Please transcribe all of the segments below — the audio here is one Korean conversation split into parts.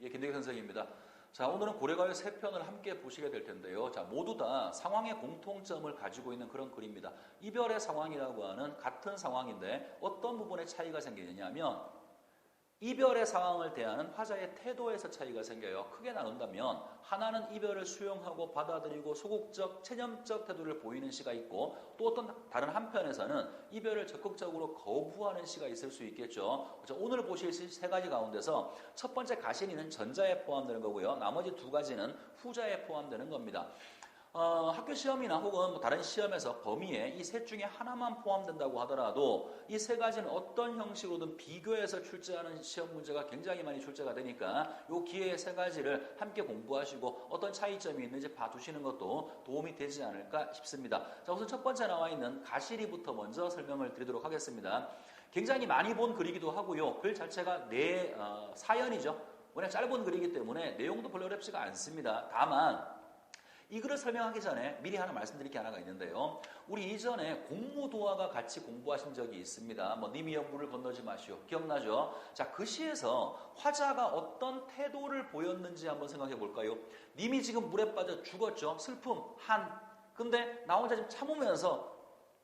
예, 김대기 선생입니다. 자, 오늘은 고려가요 3편을 함께 보시게 될 텐데요. 자, 모두 다 상황의 공통점을 가지고 있는 그런 글입니다. 이별의 상황이라고 하는 같은 상황인데 어떤 부분에 차이가 생기느냐 하면 이별의 상황을 대하는 화자의 태도에서 차이가 생겨요. 크게 나눈다면 하나는 이별을 수용하고 받아들이고 소극적, 체념적 태도를 보이는 시가 있고 또 어떤 다른 한편에서는 이별을 적극적으로 거부하는 시가 있을 수 있겠죠. 오늘 보실 시 3가지 가운데서 첫 번째 가신이는 전자에 포함되는 거고요. 나머지 2가지는 후자에 포함되는 겁니다. 학교 시험이나 혹은 다른 시험에서 범위에 이 셋 중에 하나만 포함된다고 하더라도 이 3가지는 어떤 형식으로든 비교해서 출제하는 시험 문제가 굉장히 많이 출제가 되니까 이 기회에 3가지를 함께 공부하시고 어떤 차이점이 있는지 봐두시는 것도 도움이 되지 않을까 싶습니다. 자, 우선 첫 번째 나와 있는 가시리부터 먼저 설명을 드리도록 하겠습니다. 굉장히 많이 본 글이기도 하고요. 글 자체가 사연이죠. 워낙 짧은 글이기 때문에 내용도 별로 어렵지가 않습니다. 다만 이 글을 설명하기 전에 미리 하나 말씀드릴 게 하나가 있는데요. 우리 이전에 공무도화가 같이 공부하신 적이 있습니다. 님이여 물을 건너지 마시오. 기억나죠? 자, 그 시에서 화자가 어떤 태도를 보였는지 한번 생각해 볼까요? 님이 지금 물에 빠져 죽었죠. 슬픔, 한. 근데 나 혼자 지금 참으면서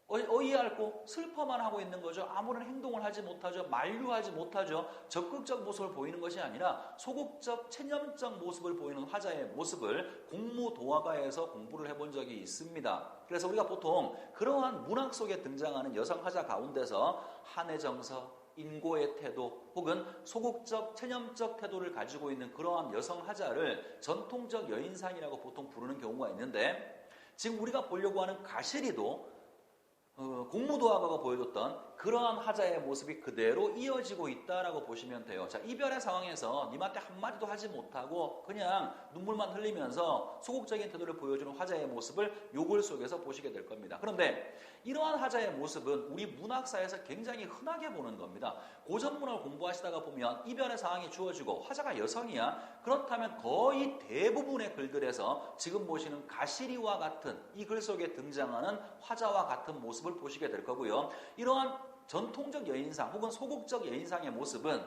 어이없고 슬퍼만 하고 있는 거죠. 아무런 행동을 하지 못하죠. 만류하지 못하죠. 적극적 모습을 보이는 것이 아니라 소극적, 체념적 모습을 보이는 화자의 모습을 공무도화가에서 공부를 해본 적이 있습니다. 그래서 우리가 보통 그러한 문학 속에 등장하는 여성 화자 가운데서 한의 정서, 인고의 태도 혹은 소극적, 체념적 태도를 가지고 있는 그러한 여성 화자를 전통적 여인상이라고 보통 부르는 경우가 있는데 지금 우리가 보려고 하는 가시리도 공무도화가가 보여줬던 그러한 화자의 모습이 그대로 이어지고 있다라고 보시면 돼요. 자, 이별의 상황에서 님한테 한마디도 하지 못하고 그냥 눈물만 흘리면서 소극적인 태도를 보여주는 화자의 모습을 요 글 속에서 보시게 될 겁니다. 그런데 이러한 화자의 모습은 우리 문학사에서 굉장히 흔하게 보는 겁니다. 고전문학을 공부하시다가 보면 이별의 상황이 주어지고 화자가 여성이야. 그렇다면 거의 대부분의 글들에서 지금 보시는 가시리와 같은 이 글 속에 등장하는 화자와 같은 모습을 보시게 될 거고요. 이러한 전통적 여인상 혹은 소극적 여인상의 모습은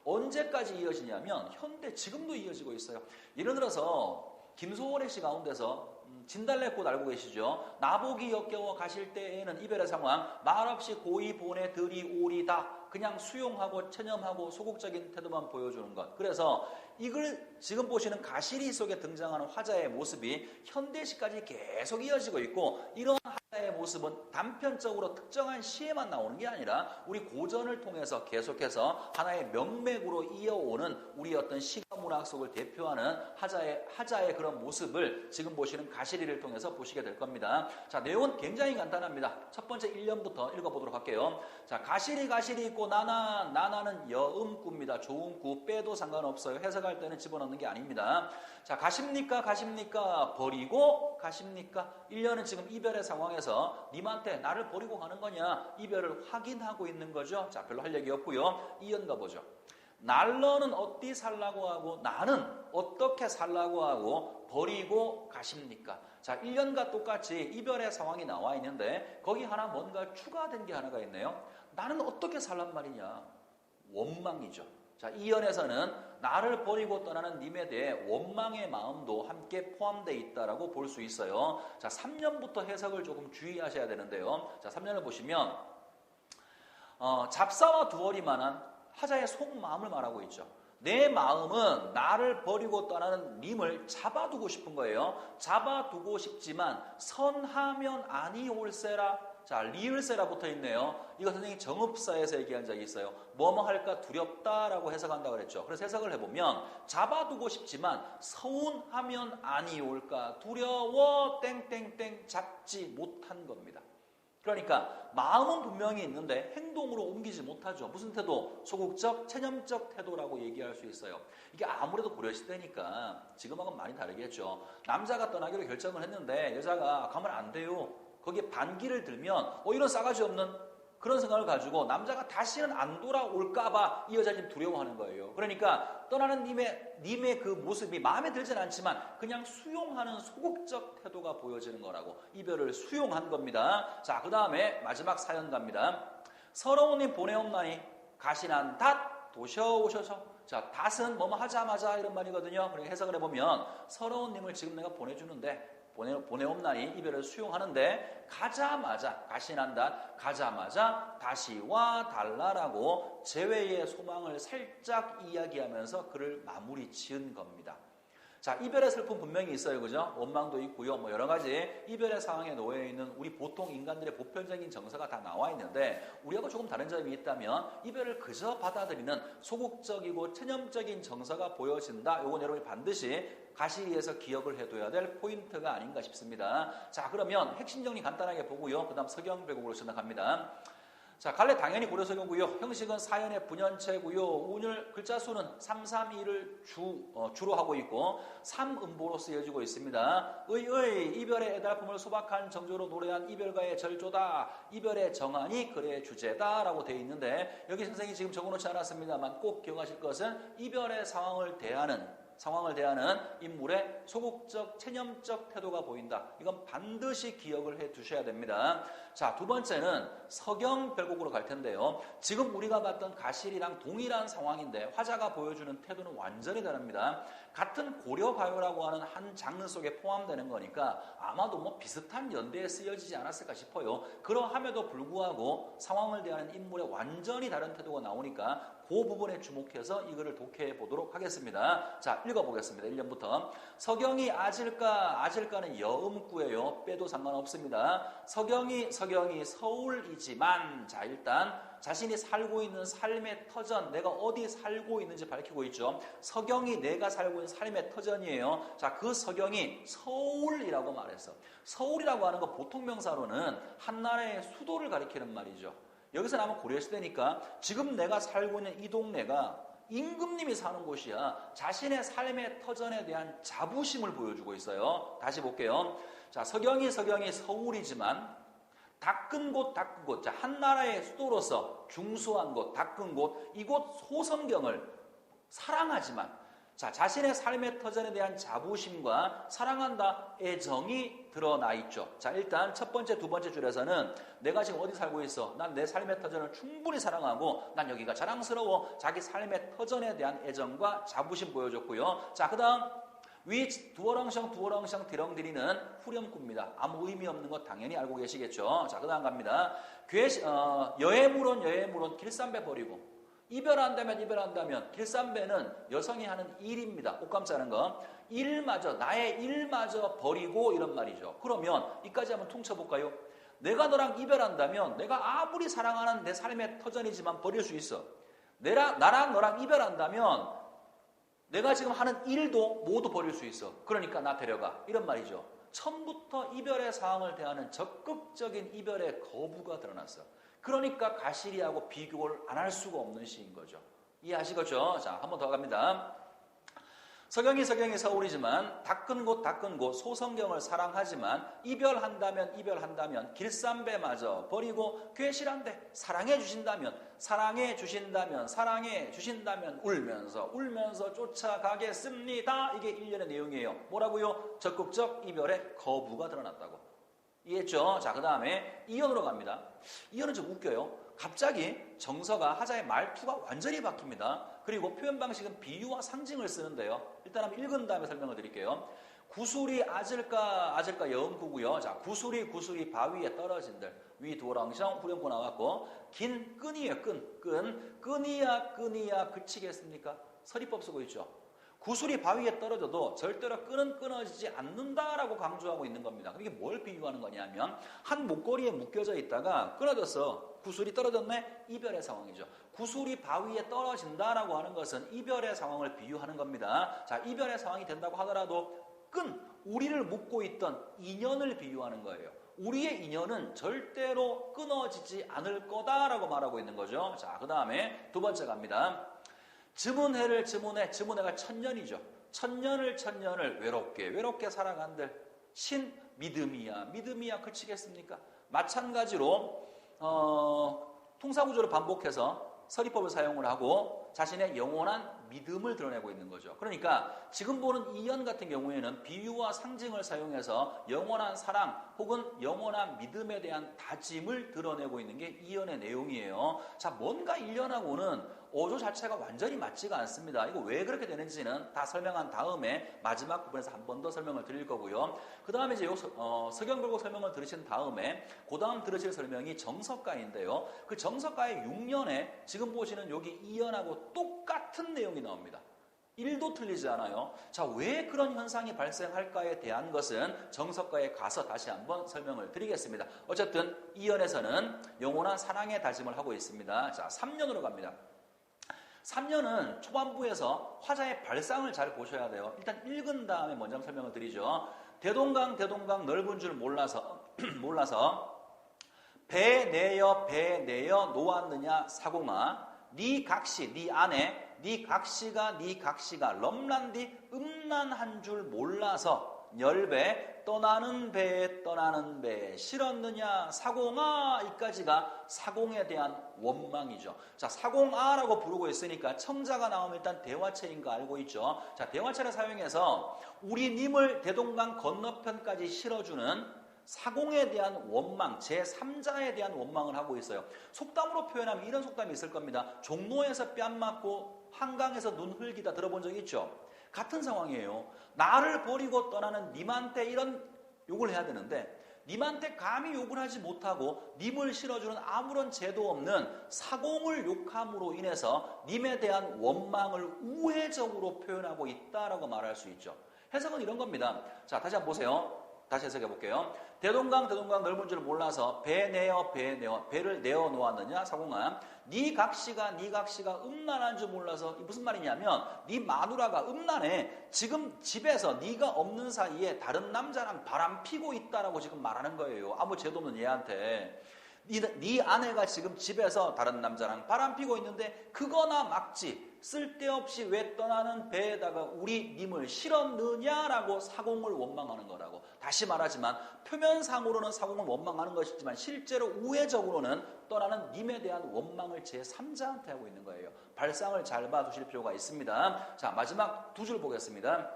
언제까지 이어지냐면 현대 지금도 이어지고 있어요. 예를 들어서 김소월의 시 가운데서 진달래꽃 알고 계시죠? 나보기 역겨워 가실 때에는 이별의 상황 말없이 고이 보내 들이오리다. 그냥 수용하고 체념하고 소극적인 태도만 보여주는 것. 그래서 이걸 지금 보시는 가시리 속에 등장하는 화자의 모습이 현대시까지 계속 이어지고 있고 이런 화자의 모습은 단편적으로 특정한 시에만 나오는 게 아니라 우리 고전을 통해서 계속해서 하나의 명맥으로 이어오는 우리 어떤 시가 문학 속을 대표하는 화자의 그런 모습을 지금 보시는 가시리를 통해서 보시게 될 겁니다. 자, 내용은 굉장히 간단합니다. 첫 번째 1년부터 읽어보도록 할게요. 자, 가시리 있고 나나는 여음구입니다. 좋은 구 빼도 상관없어요. 해석할 때는 집어넣는 게 아닙니다. 자, 가십니까? 버리고 가십니까? 1년은 지금 이별의 상황에서 님한테 나를 버리고 가는 거냐? 이별을 확인하고 있는 거죠. 자, 별로 할 얘기 없고요. 2연 가보죠. 날러는 어디 살라고 하고 나는 어떻게 살라고 하고 버리고 가십니까? 자, 1년과 똑같이 이별의 상황이 나와 있는데 거기 하나 뭔가 추가된 게 하나가 있네요. 나는 어떻게 살란 말이냐? 원망이죠. 자, 2연에서는 나를 버리고 떠나는 님에 대해 원망의 마음도 함께 포함되어 있다라고 볼 수 있어요. 자, 3년부터 해석을 조금 주의하셔야 되는데요. 자, 3년을 보시면 잡사와 두어리만한 화자의 속마음을 말하고 있죠. 내 마음은 나를 버리고 떠나는 님을 잡아두고 싶은 거예요. 잡아두고 싶지만 선하면 아니올세라. 자, 리을세라 붙어 있네요. 이거 선생님이 정읍사에서 얘기한 적이 있어요. 뭐뭐 할까 두렵다라고 해석한다고 그랬죠. 그래서 해석을 해보면 잡아두고 싶지만 서운하면 아니올까 두려워 땡땡땡 잡지 못한 겁니다. 그러니까 마음은 분명히 있는데 행동으로 옮기지 못하죠. 무슨 태도? 소극적, 체념적 태도라고 얘기할 수 있어요. 이게 아무래도 고려시대니까 지금하고는 많이 다르겠죠. 남자가 떠나기로 결정을 했는데 여자가 가면 안 돼요. 거기에 반기를 들면 이런 싸가지 없는 그런 생각을 가지고 남자가 다시는 안 돌아올까봐 이 여자님 두려워하는 거예요. 그러니까 떠나는 님의 그 모습이 마음에 들진 않지만 그냥 수용하는 소극적 태도가 보여지는 거라고 이별을 수용한 겁니다. 자, 그 다음에 마지막 사연 갑니다. 서러운 님 보내옵나니 가시난 닷 도셔오셔서. 자, 닷은 뭐뭐 하자마자 이런 말이거든요. 그러니까 해석을 해보면 서러운 님을 지금 내가 보내주는데 보내옵나니 이별을 수용하는데 가자마자 가시난다 가자마자 다시 와 달라라고 재회의 소망을 살짝 이야기하면서 글을 마무리 지은 겁니다. 자, 이별의 슬픔 분명히 있어요. 그죠? 원망도 있고요. 뭐 여러 가지 이별의 상황에 놓여 있는 우리 보통 인간들의 보편적인 정서가 다 나와 있는데 우리하고 조금 다른 점이 있다면 이별을 그저 받아들이는 소극적이고 체념적인 정서가 보여진다. 요건 여러분이 반드시 가시리에서 기억을 해둬야 될 포인트가 아닌가 싶습니다. 자, 그러면 핵심 정리 간단하게 보고요. 그 다음 서경배곡으로 전락합니다. 자, 갈래 당연히 고려서경고요. 형식은 사연의 분연체고요. 오늘 글자 수는 3, 3, 2를 주로 하고 있고 3음보로 쓰여지고 있습니다. 의의 이별의 애달픔을 소박한 정조로 노래한 이별가의 절조다. 이별의 정한이 글의 주제다라고 되어 있는데 여기 선생님이 지금 적어놓지 않았습니다만 꼭 기억하실 것은 이별의 상황을 대하는 인물의 소극적, 체념적 태도가 보인다. 이건 반드시 기억을 해 두셔야 됩니다. 자, 두 번째는 서경별곡으로 갈 텐데요. 지금 우리가 봤던 가실이랑 동일한 상황인데 화자가 보여주는 태도는 완전히 다릅니다. 같은 고려가요라고 하는 한 장르 속에 포함되는 거니까 아마도 뭐 비슷한 연대에 쓰여지지 않았을까 싶어요. 그러함에도 불구하고 상황을 대하는 인물의 완전히 다른 태도가 나오니까 그 부분에 주목해서 이 글을 독해해 보도록 하겠습니다. 자, 읽어보겠습니다. 1년부터. 서경이 아질까는 여음구예요. 빼도 상관없습니다. 서경이 서울이지만, 자, 일단 자신이 살고 있는 삶의 터전, 내가 어디 살고 있는지 밝히고 있죠. 서경이 내가 살고 있는 삶의 터전이에요. 자, 그 서경이 서울이라고 말했어. 서울이라고 하는 거 보통 명사로는 한 나라의 수도를 가리키는 말이죠. 여기서는 아마 고려시대니까 지금 내가 살고 있는 이 동네가 임금님이 사는 곳이야. 자신의 삶의 터전에 대한 자부심을 보여주고 있어요. 다시 볼게요. 자, 서경이 서울이지만 닦은 곳, 자, 한 나라의 수도로서 중수한 곳, 닦은 곳, 이곳 소성경을 사랑하지만 자, 자신의 삶의 터전에 대한 자부심과 사랑한다, 애정이 드러나 있죠. 자, 일단 첫 번째, 두 번째 줄에서는 내가 지금 어디 살고 있어? 난 내 삶의 터전을 충분히 사랑하고 난 여기가 자랑스러워. 자기 삶의 터전에 대한 애정과 자부심 보여줬고요. 자, 그 다음 위 두어렁성 디렁디리는 후렴구입니다. 아무 의미 없는 것 당연히 알고 계시겠죠. 자, 그 다음 갑니다. 여해물은 길쌈배 버리고 이별한다면 길쌈배는 여성이 하는 일입니다. 옷감 짜는 거. 나의 일마저 버리고 이런 말이죠. 그러면 이까지 한번 퉁쳐볼까요? 내가 너랑 이별한다면 내가 아무리 사랑하는 내 삶의 터전이지만 버릴 수 있어. 나랑 너랑 이별한다면 내가 지금 하는 일도 모두 버릴 수 있어. 그러니까 나 데려가. 이런 말이죠. 처음부터 이별의 상황을 대하는 적극적인 이별의 거부가 드러났어. 그러니까 가시리하고 비교를 안 할 수가 없는 시인 거죠. 이해하시겠죠? 자, 한 번 더 갑니다. 서경이 서울이지만 닦은 곳 소성경을 사랑하지만 이별한다면 길쌈배마저 버리고 괴실한데 사랑해 주신다면 울면서 쫓아가겠습니다. 이게 1년의 내용이에요. 뭐라고요? 적극적 이별의 거부가 드러났다고. 이해했죠? 자, 그 다음에 이연으로 갑니다. 이연은 좀 웃겨요. 갑자기 정서가 하자의 말투가 완전히 바뀝니다. 그리고 표현 방식은 비유와 상징을 쓰는데요. 일단 한번 읽은 다음에 설명을 드릴게요. 구술이 아질까 여음구고요. 자, 구술이 바위에 떨어진들. 위 도랑성 후렴구 나왔고 긴 끈이에요. 끈이야 그치겠습니까? 서리법 쓰고 있죠. 구슬이 바위에 떨어져도 절대로 끈은 끊어지지 않는다라고 강조하고 있는 겁니다. 이게 뭘 비유하는 거냐면 한 목걸이에 묶여져 있다가 끊어졌어. 구슬이 떨어졌네? 이별의 상황이죠. 구슬이 바위에 떨어진다라고 하는 것은 이별의 상황을 비유하는 겁니다. 자, 이별의 상황이 된다고 하더라도 우리를 묶고 있던 인연을 비유하는 거예요. 우리의 인연은 절대로 끊어지지 않을 거다라고 말하고 있는 거죠. 자, 그 다음에 두 번째 갑니다. 즈문해가 천년이죠. 천년을 외롭게 살아간들 믿음이야 그치겠습니까? 마찬가지로 통사구조를 반복해서 서리법을 사용을 하고 자신의 영원한 믿음을 드러내고 있는 거죠. 그러니까 지금 보는 이연 같은 경우에는 비유와 상징을 사용해서 영원한 사랑 혹은 영원한 믿음에 대한 다짐을 드러내고 있는 게 이연의 내용이에요. 자, 뭔가 1년하고는 어조 자체가 완전히 맞지가 않습니다. 이거 왜 그렇게 되는지는 다 설명한 다음에 마지막 부분에서 한 번 더 설명을 드릴 거고요. 그 다음에 이제 서경불고 설명을 들으신 다음에 그 다음 들으실 설명이 정석가인데요. 그 정석가의 6년에 지금 보시는 여기 이연하고 똑같은 내용이 나옵니다. 1도 틀리지 않아요. 자, 왜 그런 현상이 발생할까에 대한 것은 정석가에 가서 다시 한번 설명을 드리겠습니다. 어쨌든 이연에서는 영원한 사랑의 다짐을 하고 있습니다. 자, 3년으로 갑니다. 3년은 초반부에서 화자의 발상을 잘 보셔야 돼요. 일단 읽은 다음에 먼저 설명을 드리죠. 대동강 넓은 줄 몰라서 배 내어 놓았느냐 사공아 네 각시 네 안에 네 각시가 럼란디 음란한 줄 몰라서 열배 떠나는 배 실었느냐 사공아 이까지가 사공에 대한 원망이죠. 자, 사공아라고 부르고 있으니까 첨자가 나오면 일단 대화체인 거 알고 있죠. 자, 대화체를 사용해서 우리 님을 대동강 건너편까지 실어주는 사공에 대한 원망, 제3자에 대한 원망을 하고 있어요. 속담으로 표현하면 이런 속담이 있을 겁니다. 종로에서 뺨 맞고 한강에서 눈 흘기다 들어본 적 있죠? 같은 상황이에요. 나를 버리고 떠나는 님한테 이런 욕을 해야 되는데 님한테 감히 욕을 하지 못하고 님을 실어주는 아무런 죄도 없는 사공을 욕함으로 인해서 님에 대한 원망을 우회적으로 표현하고 있다라고 말할 수 있죠. 해석은 이런 겁니다. 자, 다시 한번 보세요. 다시 해석해 볼게요. 대동강 넓은 줄 몰라서 배를 내어 놓았느냐 사공아 네 각시가 음란한 줄 몰라서 무슨 말이냐면 네 마누라가 음란해 지금 집에서 네가 없는 사이에 다른 남자랑 바람 피고 있다라고 지금 말하는 거예요. 아무 죄도 없는 얘한테 네 아내가 지금 집에서 다른 남자랑 바람 피고 있는데 그거나 막지 쓸데없이 왜 떠나는 배에다가 우리 님을 실었느냐라고 사공을 원망하는 거라고. 다시 말하지만 표면상으로는 사공을 원망하는 것이지만 실제로 우회적으로는 떠나는 님에 대한 원망을 제3자한테 하고 있는 거예요. 발상을 잘 봐두실 필요가 있습니다. 자, 마지막 두 줄 보겠습니다.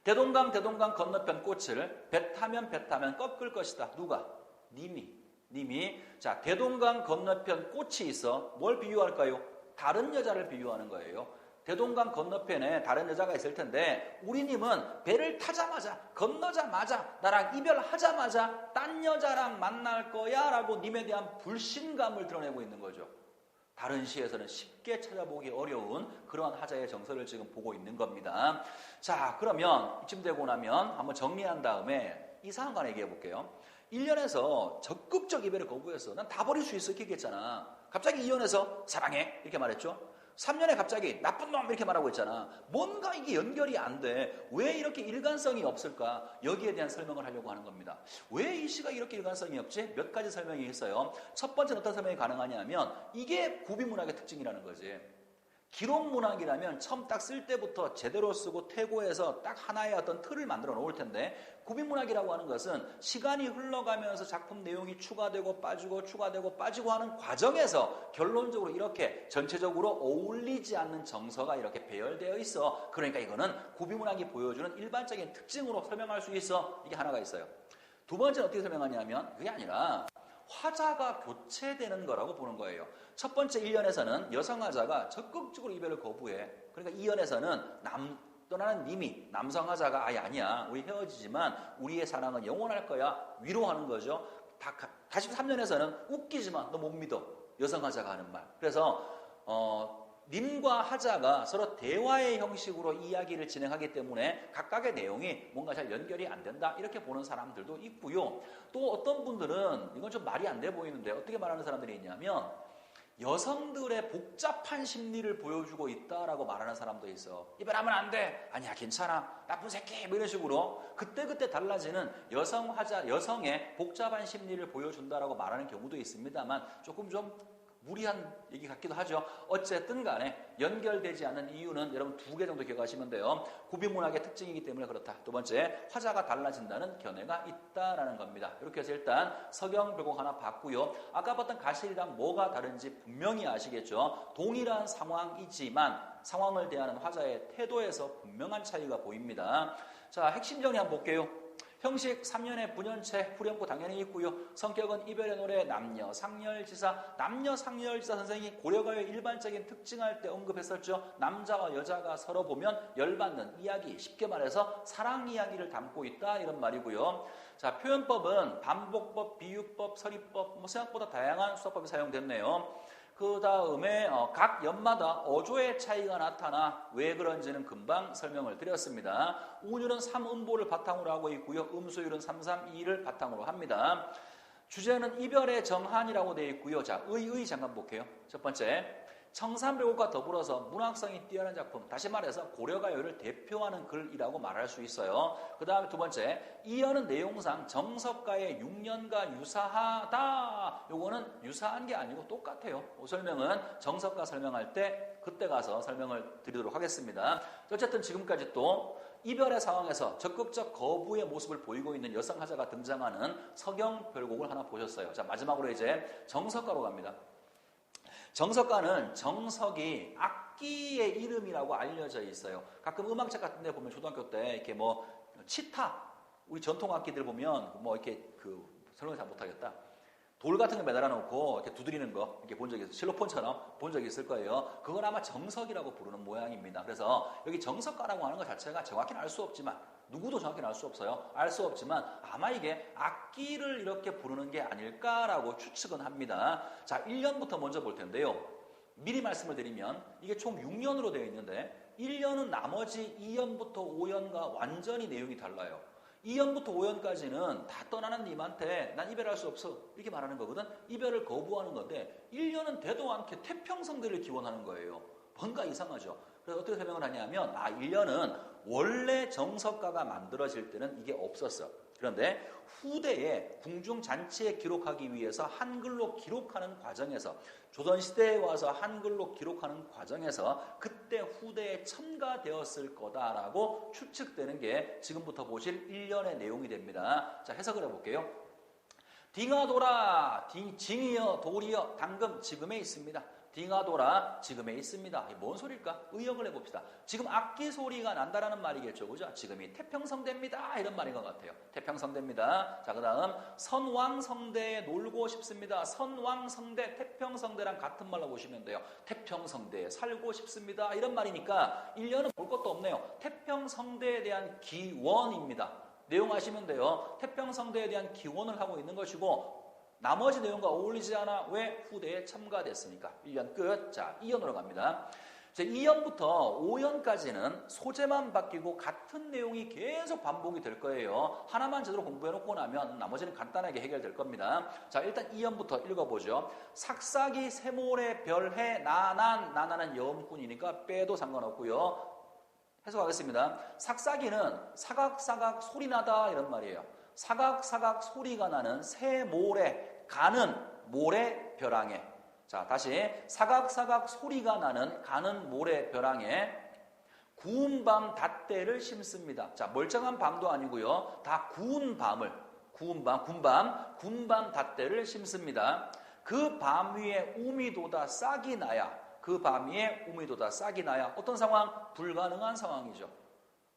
대동강 건너편 꽃을 배 타면 꺾을 것이다. 누가? 님이. 자, 대동강 건너편 꽃이 있어. 뭘 비유할까요? 다른 여자를 비유하는 거예요. 대동강 건너편에 다른 여자가 있을 텐데 우리님은 배를 타자마자 건너자마자 나랑 이별하자마자 딴 여자랑 만날 거야 라고 님에 대한 불신감을 드러내고 있는 거죠. 다른 시에서는 쉽게 찾아보기 어려운 그러한 하자의 정서를 지금 보고 있는 겁니다. 자, 그러면 이쯤 되고 나면 한번 정리한 다음에 이상한 거 하나 얘기해 볼게요. 1년에서 적극적 이별을 거부해서 난 다 버릴 수 있어 이렇게 얘기했잖아. 갑자기 2년에서 사랑해 이렇게 말했죠. 3년에 갑자기 나쁜 놈 이렇게 말하고 있잖아. 뭔가 이게 연결이 안 돼. 왜 이렇게 일관성이 없을까? 여기에 대한 설명을 하려고 하는 겁니다. 왜 이 시가 이렇게 일관성이 없지? 몇 가지 설명이 있어요. 첫 번째는 어떤 설명이 가능하냐면 이게 구비문학의 특징이라는 거지. 기록문학이라면 처음 딱 쓸 때부터 제대로 쓰고 퇴고해서 딱 하나의 어떤 틀을 만들어 놓을 텐데 구비문학이라고 하는 것은 시간이 흘러가면서 작품 내용이 추가되고 빠지고 하는 과정에서 결론적으로 이렇게 전체적으로 어울리지 않는 정서가 이렇게 배열되어 있어. 그러니까 이거는 구비문학이 보여주는 일반적인 특징으로 설명할 수 있어. 이게 하나가 있어요. 두 번째는 어떻게 설명하냐면 그게 아니라 화자가 교체되는 거라고 보는 거예요. 첫 번째 1년에서는 여성화자가 적극적으로 이별을 거부해. 그러니까 2년에서는 떠나는 님이 남성화자가 아니야. 우리 헤어지지만 우리의 사랑은 영원할 거야. 위로하는 거죠. 다시 3년에서는 웃기지만 너 못 믿어. 여성화자가 하는 말. 그래서 님과 하자가 서로 대화의 형식으로 이야기를 진행하기 때문에 각각의 내용이 뭔가 잘 연결이 안 된다 이렇게 보는 사람들도 있고요. 또 어떤 분들은 이건 좀 말이 안 돼 보이는데 어떻게 말하는 사람들이 있냐면 여성들의 복잡한 심리를 보여주고 있다라고 말하는 사람도 있어. 이별하면 안 돼. 아니야 괜찮아. 나쁜 새끼. 뭐 이런 식으로 그때그때 달라지는 여성의 복잡한 심리를 보여준다라고 말하는 경우도 있습니다만 조금 좀 무리한 얘기 같기도 하죠. 어쨌든 간에 연결되지 않는 이유는 여러분 2개 정도 기억하시면 돼요. 구비문학의 특징이기 때문에 그렇다. 두 번째, 화자가 달라진다는 견해가 있다라는 겁니다. 이렇게 해서 일단 서경별곡 하나 봤고요. 아까 봤던 가실이랑 뭐가 다른지 분명히 아시겠죠. 동일한 상황이지만 상황을 대하는 화자의 태도에서 분명한 차이가 보입니다. 자, 핵심 정리 한번 볼게요. 형식 3년의 분연체 후렴구 당연히 있고요. 성격은 이별의 노래, 남녀 상렬지사. 남녀 상렬지사 선생이 고려가요의 일반적인 특징할 때 언급했었죠. 남자와 여자가 서로 보면 열받는 이야기, 쉽게 말해서 사랑 이야기를 담고 있다 이런 말이고요. 자, 표현법은 반복법, 비유법, 서리법, 생각보다 다양한 수사법이 사용됐네요. 그 다음에 각 연마다 어조의 차이가 나타나 왜 그런지는 금방 설명을 드렸습니다. 운율은 3음보를 바탕으로 하고 있고요. 음수율은 3, 3, 2를 바탕으로 합니다. 주제는 이별의 정한이라고 되어 있고요. 자, 잠깐 볼게요. 첫 번째, 청산배곡과 더불어서 문학성이 뛰어난 작품, 다시 말해서 고려가요를 대표하는 글이라고 말할 수 있어요. 그 다음에 두 번째, 이어는 내용상 정석가의 6년과 유사하다. 요거는 유사한 게 아니고 똑같아요. 설명은 정석가 설명할 때 그때 가서 설명을 드리도록 하겠습니다. 어쨌든 지금까지 또 이별의 상황에서 적극적 거부의 모습을 보이고 있는 여성 하자가 등장하는 서경별곡을 하나 보셨어요. 자, 마지막으로 이제 정석가로 갑니다. 정석가는 정석이 악기의 이름이라고 알려져 있어요. 가끔 음악책 같은 데 보면 초등학교 때 이렇게 뭐 치타, 우리 전통 악기들 보면 뭐 이렇게 설명을 잘 못하겠다. 돌 같은 거 매달아 놓고 이렇게 두드리는 거 이렇게 본 적이 있어요. 실로폰처럼 본 적이 있을 거예요. 그건 아마 정석이라고 부르는 모양입니다. 그래서 여기 정석가라고 하는 것 자체가 정확히는 알 수 없지만, 누구도 정확히는 알 수 없어요. 알 수 없지만 아마 이게 악기를 이렇게 부르는 게 아닐까라고 추측은 합니다. 자, 1년부터 먼저 볼 텐데요. 미리 말씀을 드리면 이게 총 6년으로 되어 있는데 1년은 나머지 2년부터 5년과 완전히 내용이 달라요. 2년부터 5년까지는 다 떠나는 님한테 난 이별할 수 없어 이렇게 말하는 거거든. 이별을 거부하는 건데 1년은 되도 않게 태평성대를 기원하는 거예요. 뭔가 이상하죠. 그래서 어떻게 설명을 하냐면 1년은 원래 정석가가 만들어질 때는 이게 없었어. 그런데 후대에 궁중잔치에 기록하기 위해서 한글로 기록하는 과정에서, 조선시대에 와서 한글로 기록하는 과정에서 그때 후대에 첨가되었을 거다라고 추측되는 게 지금부터 보실 1년의 내용이 됩니다. 자, 해석을 해볼게요. 딩하도라, 징이여 돌이여 당금 지금에 있습니다. 딩하도라 지금에 있습니다. 뭔 소리일까? 의역을 해봅시다. 지금 악기 소리가 난다라는 말이겠죠. 그죠? 지금이 태평성대입니다. 이런 말인 것 같아요. 태평성대입니다. 자, 그 다음 선왕성대에 놀고 싶습니다. 선왕성대, 태평성대랑 같은 말로 보시면 돼요. 태평성대에 살고 싶습니다. 이런 말이니까 1년은 볼 것도 없네요. 태평성대에 대한 기원입니다. 내용 아시면 돼요. 태평성대에 대한 기원을 하고 있는 것이고 나머지 내용과 어울리지 않아. 왜? 후대에 첨가됐으니까. 1년 끝. 자, 2년으로 갑니다. 2년부터 5년까지는 소재만 바뀌고 같은 내용이 계속 반복이 될 거예요. 하나만 제대로 공부해놓고 나면 나머지는 간단하게 해결될 겁니다. 자, 일단 2년부터 읽어보죠. 삭삭이 세모래 별해 나나는 여음꾼이니까 빼도 상관없고요. 해석하겠습니다. 삭삭이는 사각사각 소리나다 이런 말이에요. 사각사각 소리가 나는 새모래, 가는 모래 벼랑에. 자, 다시 사각사각 소리가 나는 가는 모래 벼랑에 구운 밤 닷대를 심습니다. 자, 멀쩡한 밤도 아니고요. 다 구운 밤을, 군밤 닷대를 심습니다. 그 밤 위에 우미도다 싹이 나야. 그 밤 위에 우미도다 싹이 나야. 어떤 상황? 불가능한 상황이죠.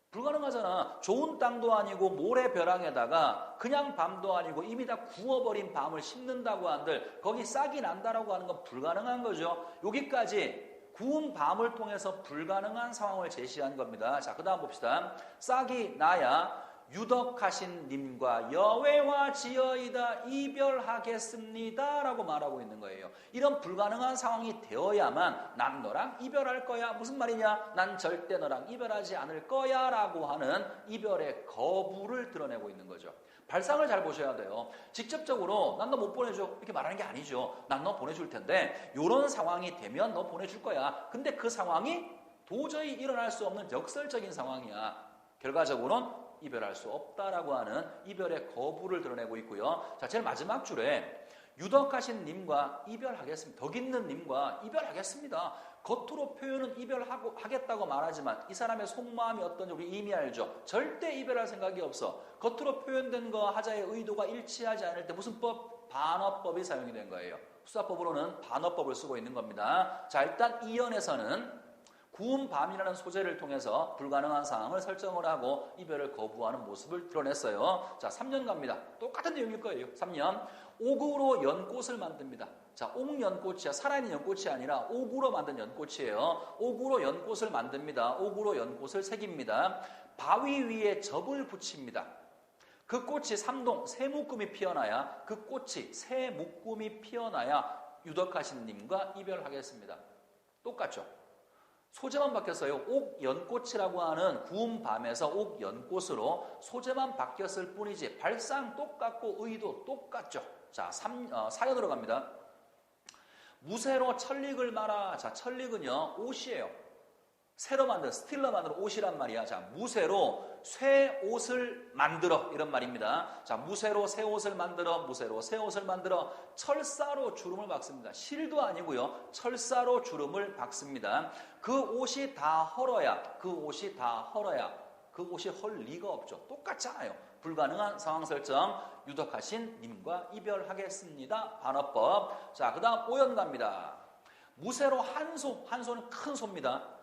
불가능하잖아. 좋은 땅도 아니고 모래벼랑에다가 그냥 밤도 아니고 이미 다 구워버린 밤을 심는다고 한들 거기 싹이 난다라고 하는 건 불가능한 거죠. 여기까지 구운 밤을 통해서 불가능한 상황을 제시한 겁니다. 자, 그 다음 봅시다. 싹이 나야 유덕하신 님과 여외와 지어이다 이별하겠습니다 라고 말하고 있는 거예요. 이런 불가능한 상황이 되어야만 난 너랑 이별할 거야. 무슨 말이냐? 난 절대 너랑 이별하지 않을 거야 라고 하는 이별의 거부를 드러내고 있는 거죠. 발상을 잘 보셔야 돼요. 직접적으로 난 너 못 보내줘 이렇게 말하는 게 아니죠. 난 너 보내줄 텐데 이런 상황이 되면 너 보내줄 거야. 근데 그 상황이 도저히 일어날 수 없는 역설적인 상황이야. 결과적으로는 이별할 수 없다라고 하는 이별의 거부를 드러내고 있고요. 자, 제일 마지막 줄에 유덕하신 님과 이별하겠습니다. 덕 있는 님과 이별하겠습니다. 겉으로 표현은 이별하겠다고 말하지만 이 사람의 속마음이 어떤지 우리 이미 알죠. 절대 이별할 생각이 없어. 겉으로 표현된 거 하자의 의도가 일치하지 않을 때 무슨 법? 반어법이 사용이 된 거예요. 수사법으로는 반어법을 쓰고 있는 겁니다. 자, 일단 이연에서는 구운 밤이라는 소재를 통해서 불가능한 상황을 설정을 하고 이별을 거부하는 모습을 드러냈어요. 자, 3년 갑니다. 똑같은 내용일 거예요. 3년. 옥으로 연꽃을 만듭니다. 자, 옥연꽃이야. 살아있는 연꽃이 아니라 옥으로 만든 연꽃이에요. 옥으로 연꽃을 만듭니다. 옥으로 연꽃을 새깁니다. 바위 위에 접을 붙입니다. 그 꽃이 삼동 새 묶음이 피어나야 그 꽃이 새 묶음이 피어나야 유덕하신 님과 이별하겠습니다. 똑같죠? 소재만 바뀌었어요. 옥연꽃이라고 하는 구운 밤에서 옥연꽃으로 소재만 바뀌었을 뿐이지 발상 똑같고 의도 똑같죠. 자, 4연으로 갑니다. 무쇠로 철릭을 말아. 자, 철릭은요 옷이에요. 새로 만든 스틸러 만든 옷이란 말이야. 자, 무쇠로 새 옷을 만들어 이런 말입니다. 자, 무쇠로 새 옷을 만들어, 무쇠로 새 옷을 만들어 철사로 주름을 박습니다. 실도 아니고요. 철사로 주름을 박습니다. 그 옷이 다 헐어야, 그 옷이 다 헐어야, 그 옷이 헐 리가 없죠. 똑같잖아요. 불가능한 상황 설정, 유덕하신 님과 이별하겠습니다. 반어법. 자, 그 다음 5연 갑니다. 무쇠로 한소, 한소는 큰 소입니다.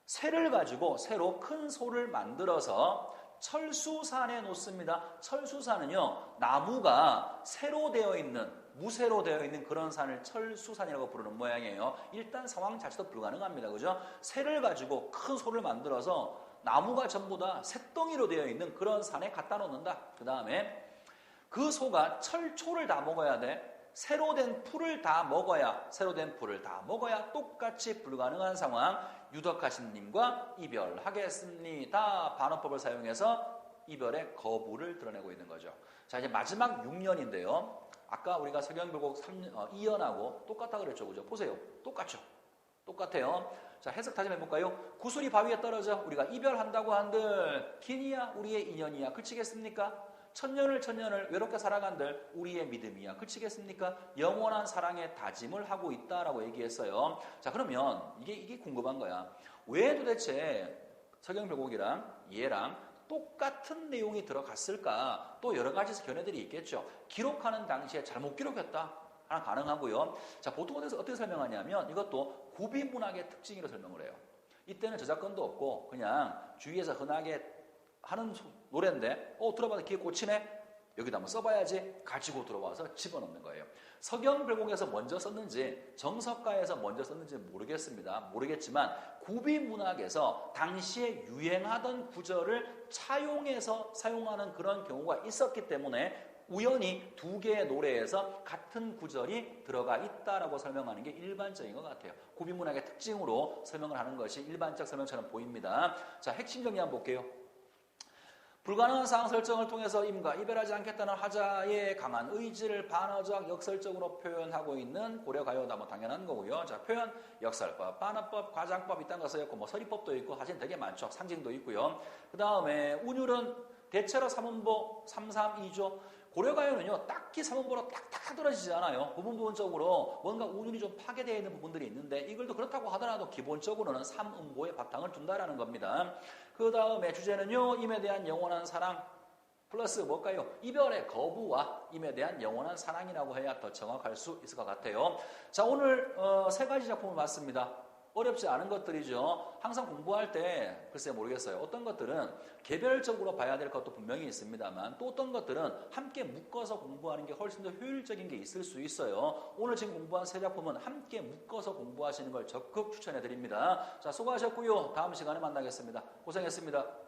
새를 가지고 새로 큰 소를 만들어서 철수산에 놓습니다. 철수산은요, 나무가 새로 되어 있는, 무쇠로 되어 있는 그런 산을 철수산이라고 부르는 모양이에요. 일단 상황 자체도 불가능합니다. 그죠? 새를 가지고 큰 소를 만들어서 나무가 전부 다 쇳덩이로 되어 있는 그런 산에 갖다 놓는다. 그 다음에 그 소가 철초를 다 먹어야 돼. 새로 된 풀을 다 먹어야, 새로 된 풀을 다 먹어야 똑같이 불가능한 상황, 유덕하신 님과 이별하겠습니다. 반어법을 사용해서 이별의 거부를 드러내고 있는 거죠. 자, 이제 마지막 6년인데요. 아까 우리가 서경불곡 2연하고 똑같다 그랬죠. 그죠? 보세요. 똑같죠? 똑같아요. 자, 해석 다시 해볼까요? 구슬이 바위에 떨어져 우리가 이별한다고 한들 기니야 우리의 인연이야 그치겠습니까? 천년을 외롭게 살아간들 우리의 믿음이야 그치겠습니까? 영원한 사랑의 다짐을 하고 있다라고 얘기했어요. 자, 그러면 이게 궁금한 거야. 왜 도대체 서경별곡이랑 얘랑 똑같은 내용이 들어갔을까? 또 여러 가지 견해들이 있겠죠. 기록하는 당시에 잘못 기록했다. 하나 가능하고요. 자, 보통 어떻게 설명하냐면 이것도 구비문학의 특징으로 설명을 해요. 이때는 저작권도 없고 그냥 주위에서 흔하게 하는 노래인데 들어봐도 귀에 꽂히네? 여기다 한번 써봐야지 가지고 들어와서 집어넣는 거예요. 서경별곡에서 먼저 썼는지 정석가에서 먼저 썼는지 모르겠습니다. 모르겠지만 구비문학에서 당시에 유행하던 구절을 차용해서 사용하는 그런 경우가 있었기 때문에 우연히 두 개의 노래에서 같은 구절이 들어가 있다라고 설명하는 게 일반적인 것 같아요. 구비문학의 특징으로 설명을 하는 것이 일반적 설명처럼 보입니다. 자, 핵심 정리 한번 볼게요. 불가능한 상황 설정을 통해서 임과 이별하지 않겠다는 하자의 강한 의지를 반어적 역설적으로 표현하고 있는 고려가요다. 뭐 당연한 거고요. 자, 표현, 역설법, 반어법, 과장법 이딴 거 써있고 뭐 서리법도 있고 사실 되게 많죠. 상징도 있고요. 그 다음에 운율은 대체로 3음보, 3, 3, 2조. 고려가요는요, 딱히 3음보로 딱딱 떨어지지 않아요. 부분적으로 뭔가 운율이 좀 파괴되어 있는 부분들이 있는데 이걸도 그렇다고 하더라도 기본적으로는 3음보에 바탕을 둔다라는 겁니다. 그 다음에 주제는요, 임에 대한 영원한 사랑 플러스 뭘까요? 이별의 거부와 임에 대한 영원한 사랑이라고 해야 더 정확할 수 있을 것 같아요. 자, 오늘 세 가지 작품을 봤습니다. 어렵지 않은 것들이죠. 항상 공부할 때 글쎄 모르겠어요. 어떤 것들은 개별적으로 봐야 될 것도 분명히 있습니다만 또 어떤 것들은 함께 묶어서 공부하는 게 훨씬 더 효율적인 게 있을 수 있어요. 오늘 지금 공부한 세 작품은 함께 묶어서 공부하시는 걸 적극 추천해 드립니다. 자, 수고하셨고요. 다음 시간에 만나겠습니다. 고생했습니다.